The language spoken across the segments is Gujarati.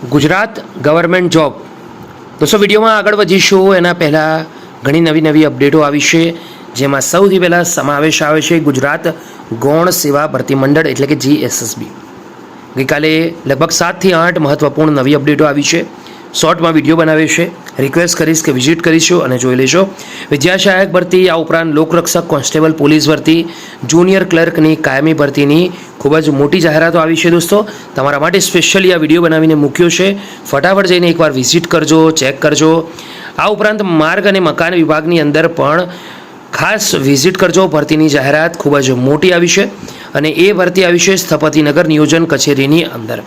ગુજરાત ગવર્મેન્ટ જોબ દોસ્તો વિડીયોમાં આગળ વધીશું એના પહેલાં ઘણી નવી અપડેટો આવી છે, જેમાં સૌથી પહેલાં સમાવેશ આવે છે ગુજરાત ગૌણ સેવા ભરતી મંડળ એટલે કે GSSB. ગઈકાલે લગભગ 7 થી 8 મહત્વપૂર્ણ નવી અપડેટો આવી છે. શોર્ટમાં વિડીયો બનાવે છે. રિક્વેસ્ટ કરીશ કે વિઝિટ કરીશું અને જોઈ લેશો. વિદ્યા સહાયક ભરતી, આ ઉપરાંત લોકરક્ષક, કોન્સ્ટેબલ, પોલીસ ભરતી, જુનિયર ક્લર્કની કાયમી ભરતીની ખૂબ જ મોટી જાહેરાતો આવી છે. દોસ્તો તમારા માટે સ્પેશિયલી આ વિડીયો બનાવીને મૂક્યો છે. ફટાફટ જઈને એકવાર વિઝિટ કરજો, ચેક કરજો. આ ઉપરાંત માર્ગ અને મકાન વિભાગની અંદર પણ ખાસ વિઝિટ કરજો. ભરતીની જાહેરાત ખૂબ જ મોટી આવી છે અને એ ભરતી આવી છે સ્થપતિનગર નિયોજન કચેરીની અંદર.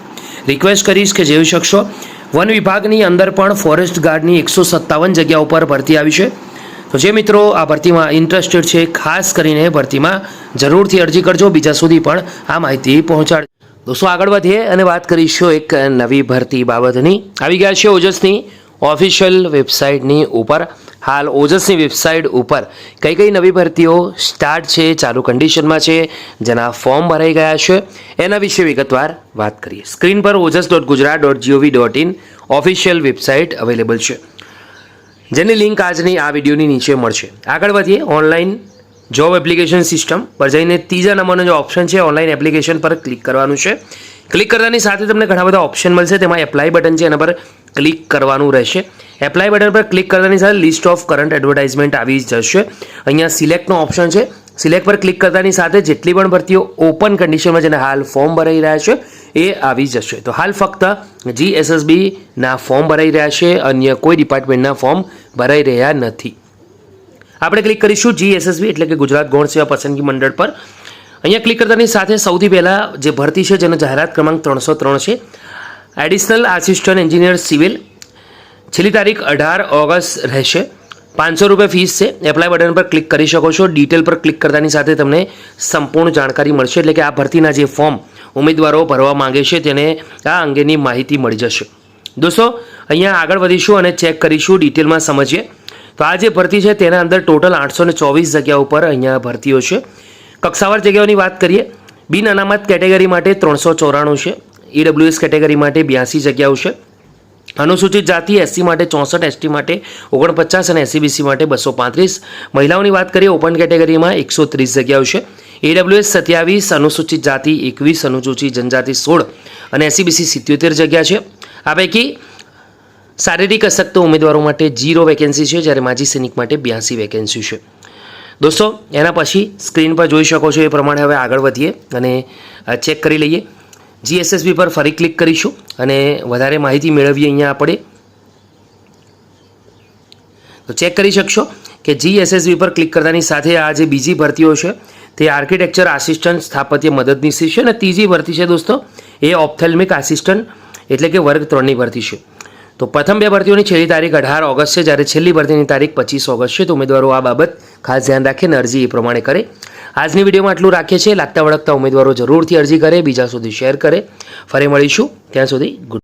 રિક્વેસ્ટ કરીશ કે જોઈ શકશો. વન વિભાગની અંદર પણ ફોરેસ્ટ ગાર્ડની 157 જગ્યાઓ પર ભરતી આવી છે. તો જે મિત્રો આ ભરતીમાં ઇન્ટરેસ્ટેડ છે, ખાસ કરીને ભરતીમાં જરૂરથી અરજી કરજો. બીજા સુધી પણ આ માહિતી પહોંચાડજો. દોસ્તો આગળ વધીએ અને વાત કરીશું એક નવી ભરતી બાબતની. આવી ગયા છે ઓજસની ઓફિશિયલ વેબસાઇટની ઉપર. હાલ ઓજસની વેબસાઇટ ઉપર કઈ નવી ભરતીઓ સ્ટાર્ટ છે, ચાલુ કન્ડિશનમાં છે, જેના ફોર્મ ભરાઈ ગયા છે, એના વિશે વિગતવાર વાત કરીએ. સ્ક્રીન પર ojas.gujarat.gov.in ઓફિશિયલ વેબસાઇટ અવેલેબલ છે, જેની લિંક આજની આ વિડીયોની નીચે મળશે. આગળ વધીએ. ઓનલાઈન જોબ એપ્લિકેશન સિસ્ટમ પર જઈને ત્રીજા નંબરનો જે ઓપ્શન છે ઓનલાઈન એપ્લિકેશન પર ક્લિક કરવાનું છે. ક્લિક કરતાની સાથે તમને ઘણા બધા ઓપ્શન મળશે. તેમાં એપ્લાય બટન છે, એના પર ક્લિક કરવાનું રહેશે. એપ્લાય બટન પર ક્લિક કરતાની સાથે લિસ્ટ ઓફ કરંટ એડવર્ટાઇઝમેન્ટ આવી જશે. અહીંયા સિલેક્ટનો ઓપ્શન છે. સિલેક્ટ પર ક્લિક કરતાની સાથે જેટલી પણ ભરતીઓ ઓપન કન્ડિશનમાં જેને હાલ ફોર્મ ભરાઈ રહ્યા છે એ આવી જશે. તો હાલ ફક્ત GSSBના ફોર્મ ભરાઈ રહ્યા છે, અન્ય કોઈ ડિપાર્ટમેન્ટના ફોર્મ ભરાઈ રહ્યા નથી. આપણે ક્લિક કરીશું GSSB એટલે કે ગુજરાત ગૌણ સેવા પસંદગી મંડળ પર. અહીંયા ક્લિક કરતાની સાથે સૌથી પહેલાં જે ભરતી છે જેનો જાહેરાત ક્રમાંક 303 છે, એડિશનલ આસિસ્ટન્ટ એન્જિનિયર સિવિલ. છેલ્લી તારીખ 18 ઓગસ્ટ રહેશે. 500 રૂપિયા ફીસ છે. એપ્લાય બટન પર ક્લિક કરી શકો છો. ડિટેલ પર ક્લિક કરતાની સાથે તમને સંપૂર્ણ જાણકારી મળશે, એટલે કે આ ભરતીના જે ફોર્મ ઉમેદવારો ભરવા માંગે છે તેને આ અંગેની માહિતી મળી જશે. દોસ્તો અહીંયા આગળ વધીશું અને ચેક કરીશું, ડિટેલમાં સમજીએ. તો આ જે ભરતી છે તેના અંદર ટોટલ 824 જગ્યાઓ પર અહીંયા ભરતીઓ છે. કક્ષાવાર જગ્યાઓની વાત કરીએ. બિન અનામત કેટેગરી માટે 394 છે. EWS કેટેગરી માટે 82 જગ્યાઓ છે. અનુસૂચિત જાતિ SC માટે 64, ST માટે 49 અને SC BC માટે 235. મહિલાઓની વાત કરીએ ઓપન કેટેગરીમાં 130 જગ્યાઓ છે. EWS 27, અનુસૂચિત જાતિ 21, અનુસૂચિત જનજાતિ 16 અને SC BC 77 જગ્યા છે. આ પૈકી શારીરિક અશક્ત ઉમેદવારો માટે 0 વેકેન્સી છે, જ્યારે માજી સૈનિક માટે 82 વેકેન્સી છે. દોસ્તો એના પછી સ્ક્રીન પર જોઈ શકો છો એ પ્રમાણે હવે આગળ વધીએ અને ચેક કરી લઈએ. GSSB પર ફરી ક્લિક કરીશું અને વધારે માહિતી મેળવીએ. અહીંયા આપણે તો ચેક કરી શકશો કે GSSB પર ક્લિક કરતાની સાથે આ જે બીજી ભરતીઓ છે તે આર્કિટેક્ચર આસિસ્ટન્ટ, સ્થાપત્ય મદદનીશ છે અને ત્રીજી ભરતી છે દોસ્તો એ ઓપ્થેલ્મિક આસિસ્ટન્ટ એટલે કે વર્ગ 3ની ભરતી છે. તો પ્રથમ બે ભરતીઓની છેલ્લી તારીખ 18 ઓગસ્ટ છે, જ્યારે છેલ્લી ભરતીની તારીખ 25 ઓગસ્ટ છે. તો ઉમેદવારો આ બાબત ખાસ ધ્યાન રાખીને અરજી એ પ્રમાણે કરે. આજની વિડીયોમાં આટલું રાખીએ છીએ. લાગતા વળગતા ઉમેદવારો જરૂરથી અરજી કરે, બીજા સુધી શેર કરે. ફરી મળીશું, ત્યાં સુધી ગુડ.